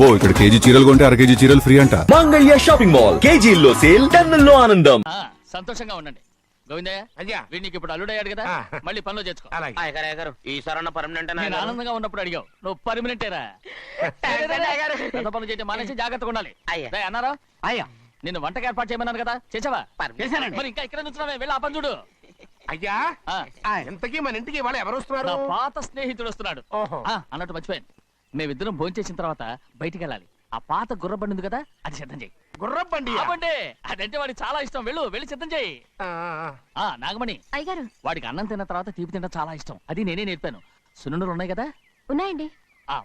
అబ్బో ఇక్కడ కేజీ చీరలు కొంటే అర కేజీ చీరలు ఫ్రీ అంట. మంగళ్య షాపింగ్ మాల్, కేజీల్లో సేల్, టన్నుల్లో ఆనందం. సంతోషంగా ఉండండి గోవిందయ్య. అయ్యా వీడికి ఇప్పుడు అల్లుడయ్యాడు కదా, మళ్ళీ పనిలో చేర్చుకో. ఈసారన్న పర్మనెంట్ నేను ఆనందంగా ఉన్నప్పుడు అడిగావు, నువ్వు పర్మనెంటేరా. పెద్ద పనులు చేయడం మానేసి జాగ్రత్తగా ఉండాలి. రేయ్ అన్నారా? అయ్యా నిన్ను వంటకి ఏర్పాటు చేయమన్నాను కదా, చేసావా? చేశానండి. మరి ఇంకా ఇక్కడ నుంచున్నావే, వెళ్ళి ఆ పని చూడు. అయ్యా ఇంతకీ మన ఇంటికి వాళ్ళు ఎవరు వస్తున్నారు? నా పాత స్నేహితుడు వస్తున్నాడు. ఓహో. అన్నట్టు మర్చిపోయాను, మేమిద్దరం భోంచేసిన తర్వాత బయటికి వెళ్ళాలి. ఆ పాత గుర్ర బండి ఉంది కదా, అది సిద్ధం చేయి. గుర్రబండి అదంటే వాడికి చాలా ఇష్టం. వెళ్ళి సిద్ధం చేయి. నాగమణి, అయ్యగారు వాడికి అన్నం తిన్న తర్వాత తీపి తినడం చాలా ఇష్టం. అది నేనే నేర్పాను. సున్నుండలు ఉన్నాయి కదా, ఉన్నాయండి.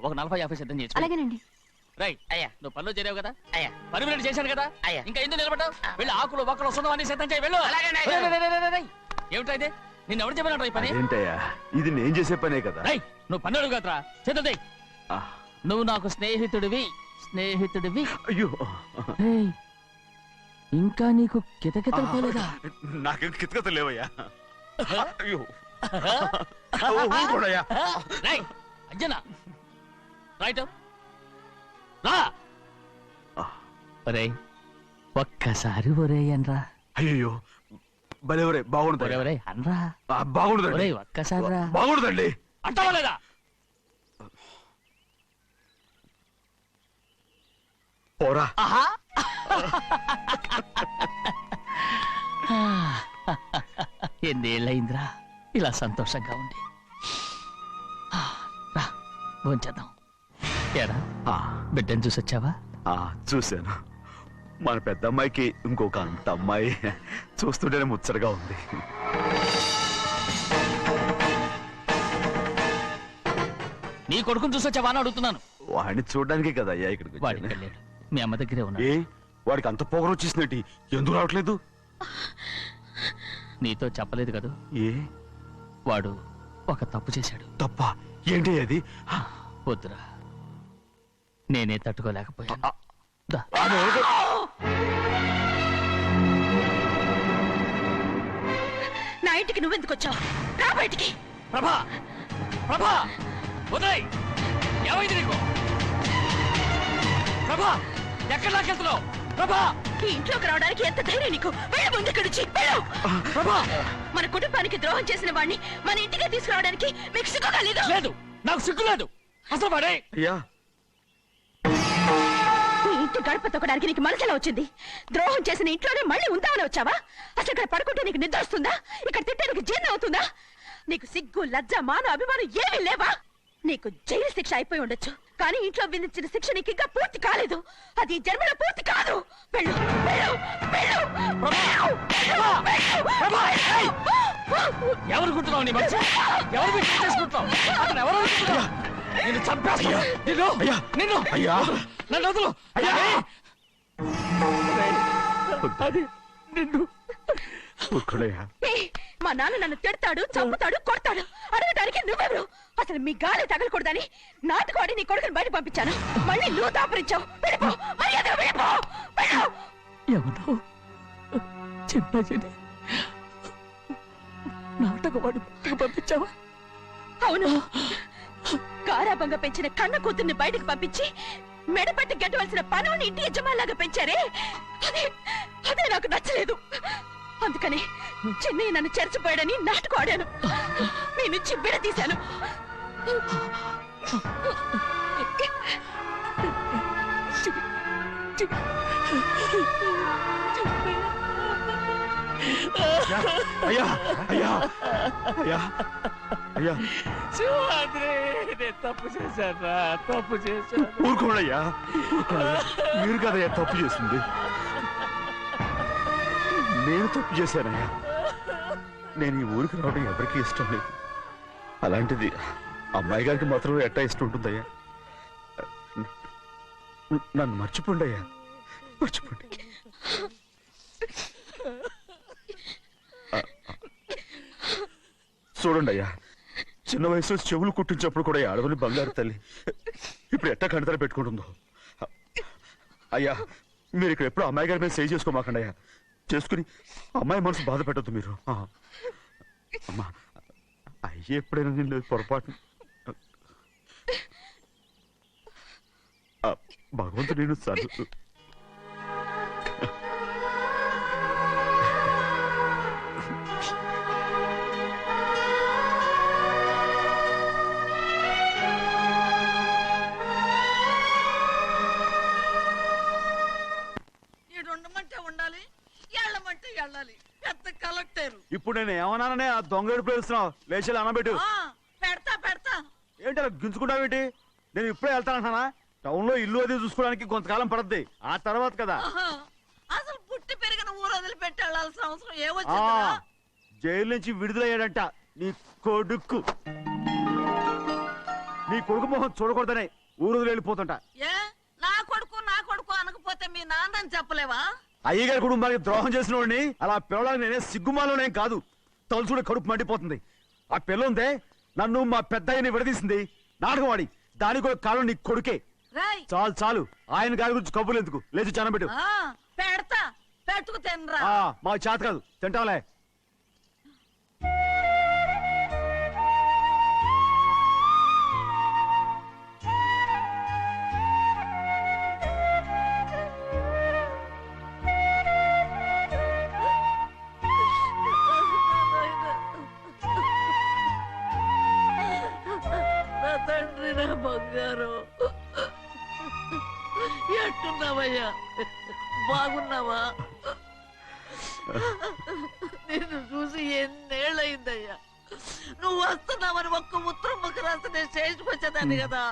ఒక 40-50 సిద్ధం చేసి. అలాగేనండి. రైట్ అయ్యా, నువ్వు పనిలో చేరావు కదా, అయ్యా పర్మనెంట్ చేశాను కదా, అయ్యా ఇంకా ఎందుకు నిలబడ్డావు? వెళ్ళి ఆకులు బొక్కలు వస్తున్నావు అన్ని సిద్ధం చేయి. వెళ్ళు. ఏమిటా ఇది? నిన్ను ఎవరు చెప్పినట్టు ఈ పని? ఏంటయ్యా ఇది నేను చేసే పనే కదా. రేయ్, నువ్వు పని అడుగు కదరా, సిద్ధం చేయి. నువ్వు నాకు స్నేహితుడివి. అయ్యో రేయ్, ఇంకా నీకు కితకితలు పోలేదా? నాకేం కితకత లేవయ్యా. అయ్యో రేయ్ అంజనా, రైట్ రా. ఒరేయ్ ఒక్కసారి ఒరేయ్ అనరా. అయ్యో భలే ఒరే బాగుంటుంది. ఒరేయ్ అనరా. బాగుండదండి. ఒరేయ్ ఒక్కసారి రా. బాగుండదండి. అంటావా లేదా? పోరా. ఎన్నేళ్ళయిందిరా ఇలా సంతోషంగా ఉండి. రా భోంచేద్దాం. ఏరా బిడ్డను చూసొచ్చావా? చూశాను. మన పెద్ద అమ్మాయికి ఇంకొక అంత అమ్మాయి చూస్తుంటేనే ముచ్చటగా ఉంది. నీ కొడుకుని చూసొచ్చావా అని అడుగుతున్నాను. వాడిని చూడడానికే కదా అయ్యా ఇక్కడికి వాడికి వచ్చాను. వెళ్ళాడు, మీ అమ్మ దగ్గరే ఉన్నాడు. వాడికి అంత పొగరు వచ్చేసినట్టు ఎందుకు రావట్లేదు? నీతో చెప్పలేదు కదూ, ఏ వాడు ఒక తప్పు చేశాడు. తప్ప ఏంటి అది? వద్దురా, నేనే తట్టుకోలేకపోయాను. దా. నా ఇంటికి నువ్వెందుకు వచ్చావు? రా బయటికి. ప్రభా, ప్రభా, వదిలేయ్. ఏమైంది నీకు? ప్రభా, ఎక్కడ లాకెళ్తున్నావు? ప్రభా, ఈ ఇంట్లోకి రావడానికి ఎంత ధైర్యం నీకు? వెళ్ళు ముందు ఇక్కడి నుంచి, వెళ్ళు. ప్రభా, మన కుటుంబానికి ద్రోహం చేసిన వాడిని మన ఇంటికి తీసుకురావడానికి మీకు సిగ్గుగా లేదు? లేదు, నాకు సిగ్గు లేదు అసలు. వాడే అయ్యా ఈ ఇంటి గడప తొక్కడానికి నీకు మనసులో వచ్చింది. ద్రోహం చేసిన ఇంట్లోనే మళ్ళీ ఉందామని వచ్చావా? అసలు ఇక్కడ పడుకుంటే నీకు నిద్ర వస్తుందా? ఇక్కడ తింటే నీకు జీర్ణం అవుతుందా? నీకు సిగ్గు, లజ్జ, మాను, అభిమానం ఏమీ లేవా? నీకు జైలు శిక్ష అయిపోయి ఉండొచ్చు, కానీ ఇంట్లో విధించిన శిక్ష నీకు ఇంకా పూర్తి కాలేదు. అది జన్మలో పూర్తి కాదు. వెళ్ళు, వెళ్ళు, వెళ్ళు, ఎవరు కుట్టున్నావు? నీ మంచి ఎవరు చేసుకుంటున్నావు? అతను ఎవరు అనుకుంటున్నావు? నిన్ను చంపేస్తా. నిన్ను నన్ను వదులు. అది నిన్ను. మా నాన్న నన్ను తిడతాడు, చంపుతాడు, కొడతాడు. అడగడానికి నువ్వెవరు? అసలు మీ గాలి తగలకూడదని నాటుకోడి నీ కొడుకుని బయట పంపించాను. మళ్ళీ నువ్వు దాపరించావు. వెళ్ళిపో, మర్యాదగా వెళ్ళిపో, వెళ్ళు. ఎవరు చిన్న నాటకవాడు పంపించావా? అవును, గారాబంగా పెంచిన కన్న కూతుర్ని బయటకు పంపించి మెడపట్టి గెట్టవలసిన పనుని ఇంటి యజమానిలాగా పెంచారే, అదే నాకు నచ్చలేదు. అందుకని చిన్నయ్య నన్ను చెరచిపోయాడని నాటకం ఆడాను. మీ నుంచి విడదీశాను. అయ్యా అయ్యా అయ్యా అయ్యా తప్పు చేశాను, తప్పు చేశాను. ఊరుకోడయ్యా, మీరు కదయ్యా తప్పు చేసింది. నేను తప్పు చేశానయ్యా. నేను ఈ ఊరికి రావడం ఎవరికీ ఇష్టం లేదు. అలాంటిది అమ్మాయి గారికి మాత్రం ఎట్టా ఇష్టం ఉంటుందయ్యా. నన్ను మర్చిపోండి అయ్యా, మర్చిపోండి. చూడండి అయ్యా, చిన్న వయసులో చెవులు కుట్టించినప్పుడు కూడా ఆడవని బంగారు తల్లి ఇప్పుడు ఎట్టా కంటతర పెట్టుకుంటుందో. అయ్యా మీరు ఇక్కడ ఎప్పుడు అమ్మాయి గారి మీద సేవ్ చేసుకోమాకండి అయ్యా. చేసుకుని అమ్మాయి మనసు బాధ పెట్టద్దు మీరు. అమ్మా అయ్యి ఎప్పుడైనా నిన్ను పొరపాటు భగవంతుడు నేను సార్ ఉండమంటే ఉండాలి, ఎళ్ళమంటే వెళ్ళాలి. పెద్ద కలెక్టర్. ఇప్పుడు నేను ఏమన్నాననే ఆ దొంగ ఏడుపు వేస్తున్నావు లేచి అనబెట్టు పెడతా పెడతా. ఏంటి అలా గించుకుంటావేంటి? నేను ఇప్పుడే వెళ్తానంటానా? టౌన్ లో ఇల్లు అది చూసుకోవడానికి కొంతకాలం పడద్ది, ఆ తర్వాత కదా. అసలు పుట్టి పెరిగిన ఊరు వదిలిపెట్టి వెళ్ళాల్సిన అవసరం ఆ ఏమొచ్చింది? జైలు నుంచి విడుదలయ్యాడంట నీ కొడుకు. నీ కొడుకు మొహం చూడకూడదనే ఊరు వదిలి వెళ్ళిపోతుంటా. ఏ నా కొడుకు అనకపోతే మీ నాన్నని చెప్పలేవా? అయ్యగారి కుటుంబానికి ద్రోహం చేసిన వాడిని అలా పిల్లడానికి నేనే సిగ్గుమాలోనేం కాదు. తలుచుడు కడుపు మండిపోతుంది. ఆ పిల్లందే నన్ను మా పెద్దయ్యని విడదీసింది నాటకం ఆడి. దానికి కూడా కాలం నీ కొడుకే. రాయ్ చాలు చాలు, ఆయన గారి గురించి కబుర్లు ఎందుకు, లేచి చనబెట్టు. పెడతా, పెట్టుకు తినరా. మాకు చేత కాదు, తింటాంలే. నా తండ్రి, నా బంగారు, ఎట్టున్నావయ్యా? బాగున్నావా? నిన్ను చూసి ఎన్నేళ్ళయిందయ్యా. నువ్వు వస్తున్నావని ఒక్క ఉత్తరం ముక్క రాస్తే నేను స్టేషన్కి వచ్చేదాన్ని కదా.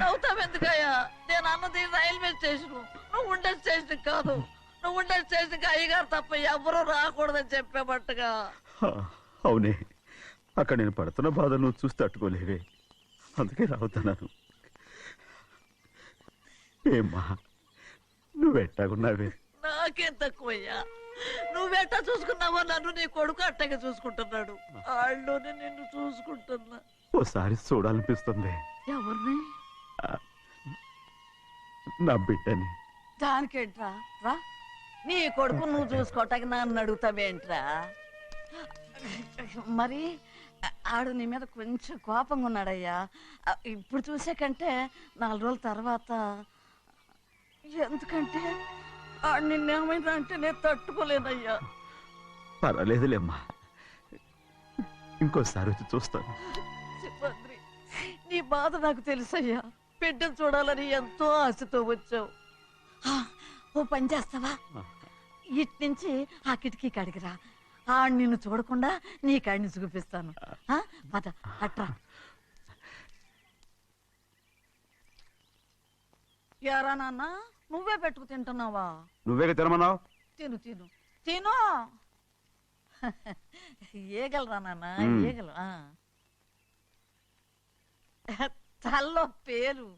నవ్వుతావెందుకయ్యా? నేను అన్నది రైల్వే స్టేషన్, నువ్వు ఉండే స్టేషన్ కాదు. నువ్వు ఉండే స్టేషన్కి అయ్యగారు తప్ప ఎవరూ రాకూడదని చెప్పేమట్టుగా. అవునే, అక్కడ నేను పడుతున్న బాధ నువ్వు చూసి తట్టుకోలేవే, అందుకే రావుతున్నాను. ఏమ్మా నువ్వెట్టాగున్నావే? నాకేం తక్కువయ్యా. నువ్వెట్టా చూసుకున్నావో నన్ను నీ కొడుకు అట్టగా చూసుకుంటున్నాడు. వాళ్ళలోనే నిన్ను చూసుకుంటున్నా. ఓసారి చూడాలనిపిస్తుంది ఎవరిని? నా బిడ్డని. దానికేంట్రా? రా, నీ కొడుకు నువ్వు చూసుకోవటానికి నన్ను అడుగుతావేంట్రా? మరి ఆడు నీ మీద కొంచెం కోపంగా ఉన్నాడయ్యా. ఇప్పుడు చూసే కంటే 4 రోజుల తర్వాత. ఎందుకంటే ఆడు నిన్నేమైనా అంటే నేను తట్టుకోలేనయ్యా. పర్వాలేదులేమ్మా, ఇంకోసారి వచ్చి చూస్తాను. సింహాద్రి, నీ బాధ నాకు తెలుసయ్యా. బిడ్డను చూడాలని ఎంతో ఆశతో వచ్చావు. ఓ పని చేస్తావా? ఇటు నుంచి ఆ కిటికీ కడిగిరా. ఆడు నిన్ను చూడకుండా నీ కాడిని చూపిస్తాను. పద అట్రా. యారా నాన్న, నువ్వే పెట్టుకు తింటున్నావా? నువ్వే తినమన్నావు. తిను తిను తిను. ఏగలరా నాన్న, ఏగలు. తల్లో పేరు.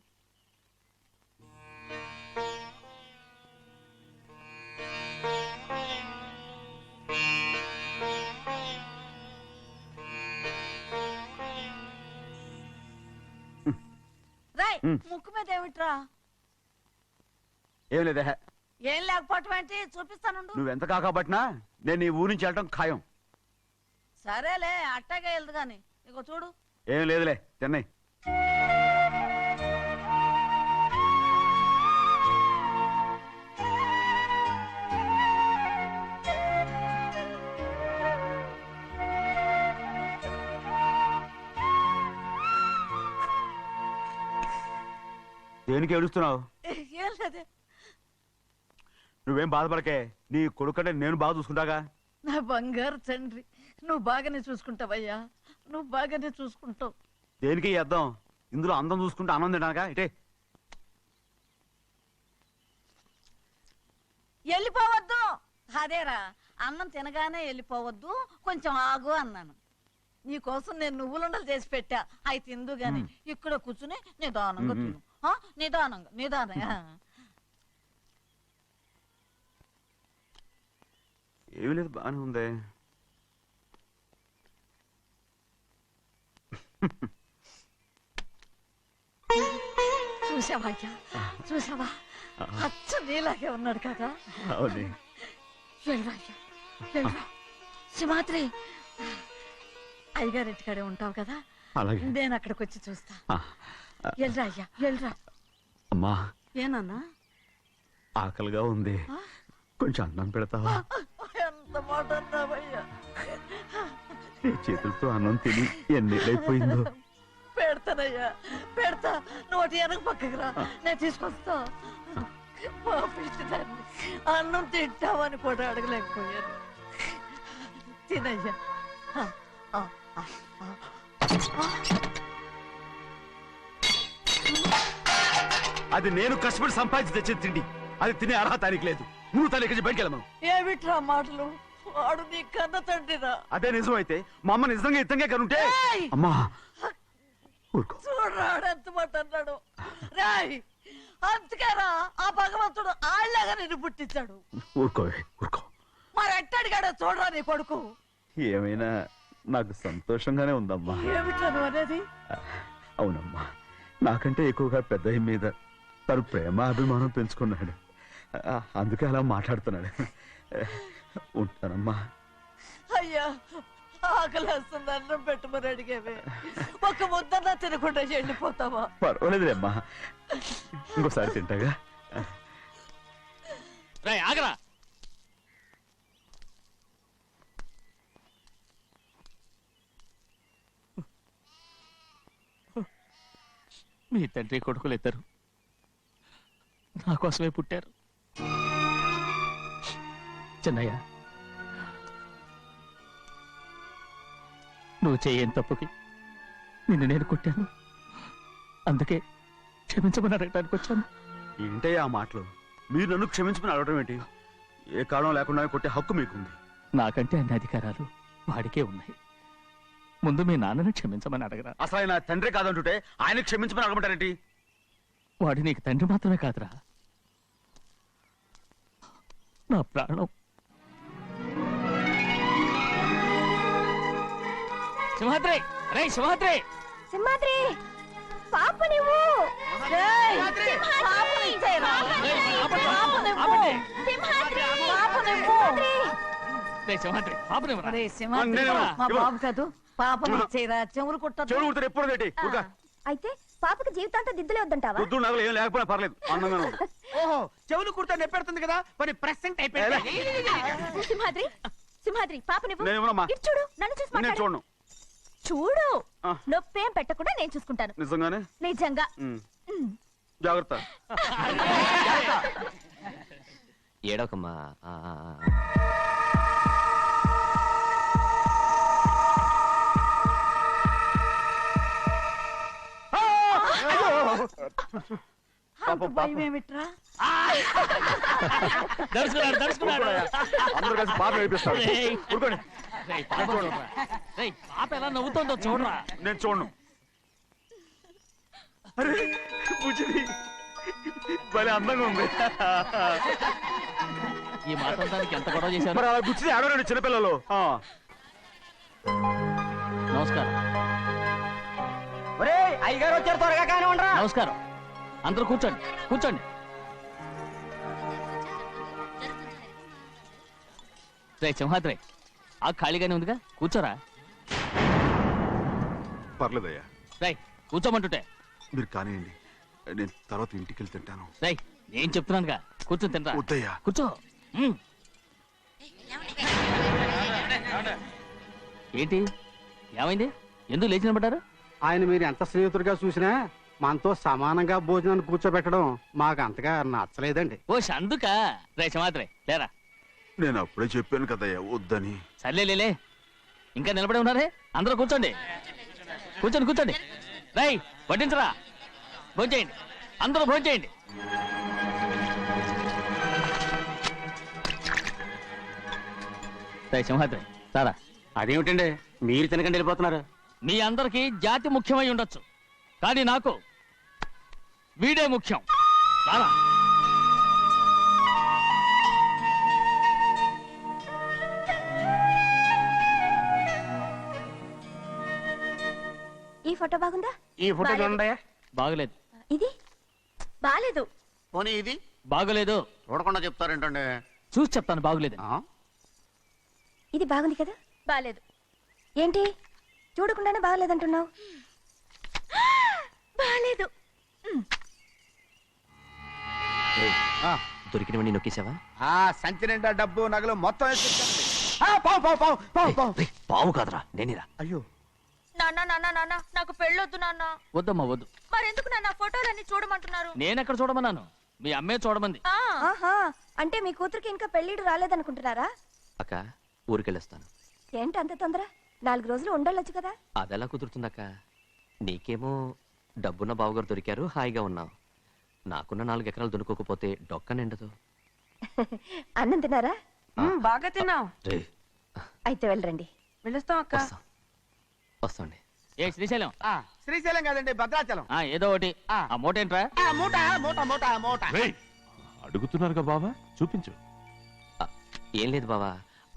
రాయ్, ముక్కు మీద ఏమిట్రా? ఏం లేదే. ఏం లేకపోవటం ఏంటి? చూపిస్తానుండు. నువ్వెంత కాకబట్టినా నేను ఈ ఊరి నుంచి వెళ్ళటం ఖాయం. సరేలే, అట్టగా వెళ్దు గాని. ఇగో చూడు. ఏం లేదులే, తిన్నాయి. దేనికి ఏడుస్తున్నావు? ఏం లేదే. నువ్వేం బాధపడకే, నీ కొడుకంటే నేను బాగా చూసుకుంటాగా. నా బంగారు తండ్రి, నువ్వు బాగానే చూసుకుంటావయ్యా. నువ్వు బాగానే చూసుకుంటావు. దేనికి అర్థం? ఇందులో అందం చూసుకుంటే ఆనందం తింటానుగా. ఇటే వెళ్ళిపోవద్దు. అదేరా, అన్నం తినగానే వెళ్ళిపోవద్దు, కొంచెం ఆగు అన్నాను. నీకోసం నేను నువ్వులుండలు చేసి పెట్టా, అవి తిందు గాని. ఇక్కడ కూర్చుని నిదానంగా తిను. నిదానంగా నిదానంగా. ఏమి లేదు, బాగానే ఉంది. చూసావా అయ్యా, చూసావా? అచ్చ నీలాగే ఉన్నాడు కదా. అవునే. వెళ్ళరా అయ్యా, వెళ్ళరా. సింహాద్రి, అయ్యగారింటికాడే ఉంటావు కదా. అలాగే. నేను అక్కడికి వచ్చి చూస్తా. వెళ్ళరా అయ్యా, వెళ్ళరా. అమ్మా ఏనన్నా ఆకలిగా ఉంది, కొంచెం అన్నం పెడతావా? ఎంత మాట అన్నావయ్యా. నీ చేతులతో అన్నం తిని ఎన్నేళ్ళైపోయిందో. పెడతానయ్యా పెడతా. నోటి వెనక పక్కకి రా, నేను తీసుకొస్తా. మా పిచ్చిదాన్ని అన్నం తింటామని కూడా అడగలేకపోయాను. తినయ్యా. ఆ, ఆ, ఆ. అది నేను కష్టపడి సంపాదించి తెచ్చేది తిండి, అది తినే అర్హత ఆయనకి లేదు. నువ్వు తల్లి ఇక్కడి బయటికి వెళ్ళమను. ఏమిట్రా మాటలు? వాడు నీ కన్న తండ్రిరా. అదే నిజం అయితే మా అమ్మ నిజంగా ఇద్దంగా కనుంటే. ఏయ్! అమ్మా ఊరుకో. చూడరాడు ఎంత మాట అన్నాడు. రాయ్ అందుకేరా ఆ భగవంతుడు ఆళ్ళగా నిన్ను పుట్టించాడు. ఊరుకోవే ఊరుకో. మరి ఎట్టడిగాడో చూడరా నీ కొడుకు. ఏమైనా నాకు సంతోషంగానే ఉందమ్మా. ఏమిట్రా నువ్వు అనేది? అవునమ్మా, నాకంటే ఎక్కువగా పెద్దయ్య మీద తను ప్రేమ అభిమానం పెంచుకున్నాడు, అందుకే అలా మాట్లాడుతున్నాడు. ఉంటానమ్మా. అయ్యా ఆకలేస్తుంది, అన్నం పెట్టమని అడిగేవే. ఒక ముద్దన్నా తినకుండా వెళ్ళిపోతావా? పర్వాలేదులేమ్మా, ఇంకోసారి తింటాగా. రేయ్ ఆగరా. మీ తండ్రి కొడుకులు ఇద్దరు నా కోసమే పుట్టారు. చిన్నయ్య, నువ్వు చేయని తప్పుకి నిన్ను నేను కొట్టాను, అందుకే క్షమించమని అడగటానికి వచ్చాను. ఏంటయ్యా ఆ మాటలు? మీరు నన్ను క్షమించమని అడగడం ఏంటి? ఏ కారణం లేకుండా కొట్టే హక్కు మీకుంది. నాకంటే అన్ని అధికారాలు వాడికే ఉన్నాయి. ముందు మీ నాన్నని క్షమించమని అడగరా. అసలు ఆయన తండ్రి కాదంటుంటే ఆయన క్షమించమని అడగమంటారేంటి? వాడు నీకు తండ్రి మాత్రమే కాదురా, నా ప్రాణం. సింహాద్రి, రే సింహాద్రి. సింహాద్రి పాప నువ్వు ఏయ్, పాపని ఇచ్చేయరా. రేయ్, ఆపండి, పాపని ఇవ్వు. ఆపండి. పాపని ఇవ్వు. రే సింహాద్రి, పాపనివ్వరా. రే సింహాద్రి, నేనేమో, మా ఇవ్వు. బాబు కాదు, పాపని ఇచ్చేయరా. చెవులు కుట్టదు. చెవులు కుడితే ఎప్పుడు ఏంటి? ఊరుకా. అయితే పాపకి జీవితాంతం దిద్దులే వద్దంటావా? వద్దు, నగలు ఏం లేకపోయినా పర్లేదు, అందంగా ఉంది. ఓహో, చెవులు కుర్తా నెప్పెడుతుంది కదా, మరి ప్రెసెంట్ అయిపోయింది. సింహాద్రి సింహాద్రి పాప నువ్వు నేనేమోనమ్మా? ఇటు చూడు, నన్ను చూసి నేను మాట్లాడు. చూడను. చూడు, ఆ. నొప్పేం పెట్టకుండా నేను చూసుకుంటాను. నిజంగానే? నిజంగా. ఉమ్. జాగ్రత్త. ఏడోకమ్మా. అంత భయం ఏమిట్రా? దడుచుకున్నాడు, దడుచుకున్నాడు. అందరూ కలిసి పాప ఏడిపిస్తారు. రేయ్. ఊరుకోండి. రేయ్, పాప చూడరా. రేయ్, పాప ఎలా నవ్వుతుందో చూడరా. నేను చూడను. అరే బుజ్జిది భలే అందంగా ఉంది. ఈ మాట్లాడడానికి ఎంత గొడవ చేశారు. మరి అలా బుచ్చిది ఆడవాడు చిన్నపిల్లలు. నమస్కారం. అయ్యగారు వచ్చారు, త్వరగా కానీ ఉండరా. నమస్కారం. అందరూ కూర్చోండి, కూర్చోండి. రే సింహాద్రి, ఆ ఖాళీగానే ఉందిగా, కూర్చోరా. పర్లేదయ్యా, రై కూర్చోమంటుంటే. మీరు కానివ్వండి, నేను తర్వాత ఇంటికి వెళ్ళి తింటాను. రై నేను చెప్తున్నానుగా, కూర్చొని తింటా. వద్దయ్యా. కూర్చో. ఏంటి ఏమైంది? ఎందుకు లేచి నిలబడ్డారు? ఆయన మీరు ఎంత స్నేహితుడిగా చూసినా మనతో సమానంగా భోజనాన్ని కూర్చోబెట్టడం మాకు అంతగా నచ్చలేదండి. ఓ అందుకా. రే సింహాద్రి లేరా. నేను అప్పుడే చెప్పాను కదయ్యా వద్దని. సర్లే, ఇంకా నిలబడి ఉన్నారే, అందరూ కూర్చోండి, కూర్చోండి, కూర్చోండి. రై వడ్డించరా, భోంచేయండి, అందరూ భోంచేయండి. రై సింహాద్రి సారా. అదేమిటండి మీరు తినకండి వెళ్ళిపోతున్నారు? మీ అందరికీ జాతి ముఖ్యమై ఉండొచ్చు, కానీ నాకు వీడే ముఖ్యం. రారా. ఈ ఫోటో బాగుందా? ఈ ఫోటో చూడండి. బాగలేదు. ఇది బాలేదు. పోనీ ఇది బాగలేదు. చూడకుండా చెప్తారేంటండి? చూసి చెప్తాను బాగలేదు. ఇది బాగుంది కదా? బాలేదు. ఏంటి చూడకుండానే బాగలేదంటున్నావు? బాలేదు. దొరికినవన్నీ నొక్కేసావా? సంచి నిండా డబ్బు నగలు మొత్తం వేసుకొచ్చేయండి. పావు పావు పావు పావు పావు రేయ్, పావు కాదురా, నేనేరా. అయ్యో నాన్న నాన్న నాన్న నాకు పెళ్ళొద్దు నాన్న. వద్దమ్మా వద్దు. మరెందుకు నాన్న ఫోటోలన్నీ చూడమంటున్నారు? నేనెక్కడ చూడమన్నాను, మీ అమ్మే చూడమంది. ఆహా అంటే మీ కూతురికి ఇంకా పెళ్ళిడు రాలేదనుకుంటున్నారా? అక్క, ఊరికెళ్ళొస్తాను. ఏంటి అంత తొందర? 4 రోజులు ఉండొచ్చు కదా. అదెలా కుదురుతుందక్క? నీకేమో డబ్బున్న బావగారు దొరికారు, హాయిగా ఉన్నావు. నాకున్న 4 ఎకరాలు దున్నుకోకపోతే డొక్క నిండదు. అన్నం తిన్నారా? బాగా తిన్నావు. రేయ్, అయితే వెళ్ళరండి. వెళ్ళొస్తాం అక్క. వస్తాండి. ఏ శ్రీశైలం, శ్రీశైలం కాదండి, భద్రాచలం. ఏదో ఒకటి. ఆ మూట ఏంట్రా? మూట మూట మూట మూట. అడుగుతున్నారుగా బాబా, చూపించు. ఏం లేదు బావా,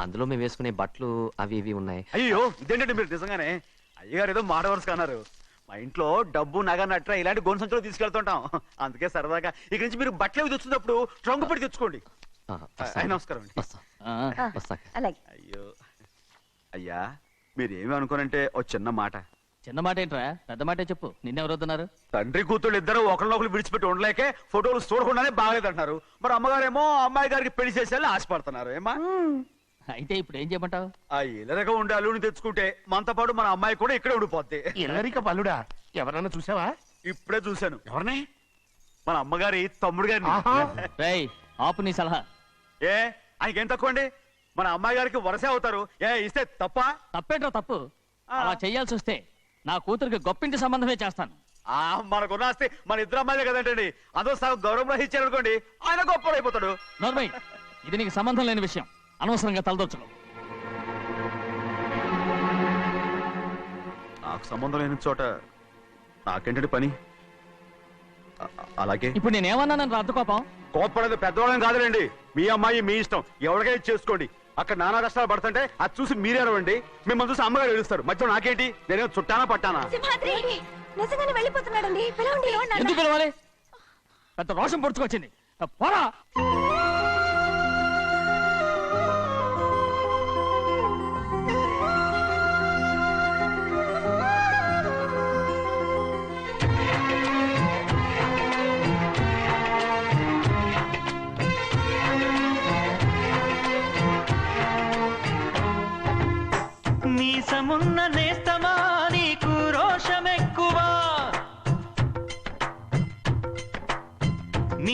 అందులో మేము వేసుకునే బట్టలు అవి ఇవి ఉన్నాయి. అయ్యో ఇదేంటంటే మీరు నిజంగానే అయ్యగారు ఏదో మాడవర్స్ అన్నారు. మా ఇంట్లో డబ్బు నగ నట్ర ఇలాంటి గోను సంచులు తీసుకెళ్తుంటాం. అందుకే సరదాగా ఇక నుంచి మీరు బట్టలు అవి తెచ్చుకున్నప్పుడు ట్రంక్ పెట్టి తెచ్చుకోండి. నమస్కారం అండి. వస్తాం. వస్తాక. అలాగే. అయ్యో అయ్యా, మీరేమి అనుకోనంటే ఓ చిన్న మాట. చిన్న మాట ఏంట్రా, పెద్ద మాటే చెప్పు. నిన్నెవరు వద్దన్నారు? తండ్రి కూతుళ్ళు ఇద్దరు ఒకరినొకరు విడిచిపెట్టి ఉండలేకే ఫోటోలు చూడకుండానే బాగలేదంటున్నారు. మరి అమ్మగారేమో అమ్మాయి గారికి పెళ్లి చేసేయాలని ఆశపడుతున్నారు. ఏమా అయితే ఇప్పుడు ఏం చేయమంటావు? ఆ ఇలరగా ఉండే అల్లుని తెచ్చుకుంటే మనతో పాటు మన అమ్మాయి కూడా ఇక్కడే ఉండిపోద్ది. ఇల్లరిక పల్లుడా ఎవరన్నా చూసావా? ఇప్పుడే చూశాను. ఎవరిని? మన అమ్మగారి తమ్ముడు గారిని. రేయ్, ఆపు నీ సలహా. ఏ ఆయనకేం తక్కువ అండి? మన అమ్మాయి గారికి వరసే అవుతారు. ఏ ఇస్తే తప్ప? తప్పేంట్రా తప్పు? అలా చెయ్యాల్సి వస్తే నా కూతురికి గొప్పింటి సంబంధమే చేస్తాను. మనకున్న ఆస్తి మన ఇద్దరు అమ్మాయిలే కదంటండి. అదో సగం గౌరవం ఇచ్చారనుకోండి, ఆయన గొప్ప అయిపోతాడు. నోర్మయ్, ఇది నీకు సంబంధం లేని విషయం. అనవసరంగా తలదొచ్చుకో. నాకు సంబంధం లేని చోట నాకేంటంటే పని. అలాగే ఇప్పుడు నేనేమన్నానని రద్దు కోపం? కోప్పడేది పెద్దవాళ్ళని కాదులేండి. మీ అమ్మాయి మీ ఇష్టం, ఎవరికైనా చేసుకోండి. అక్కడ నానా కష్టాలు పడుతుంటే అది చూసి మీరేరవండి. మిమ్మల్ని చూసి అమ్మగారు ఏడుస్తారు. మధ్యలో నాకేంటి? నేనేమో చుట్టానా పట్టానా? సింహాద్రి నిజంగానే వెళ్ళిపోతున్నాడండి. పిలవండి. ఎందుకు పిలవాలి? పెద్ద రోషం పొడుచుకొచ్చింది. పోరా.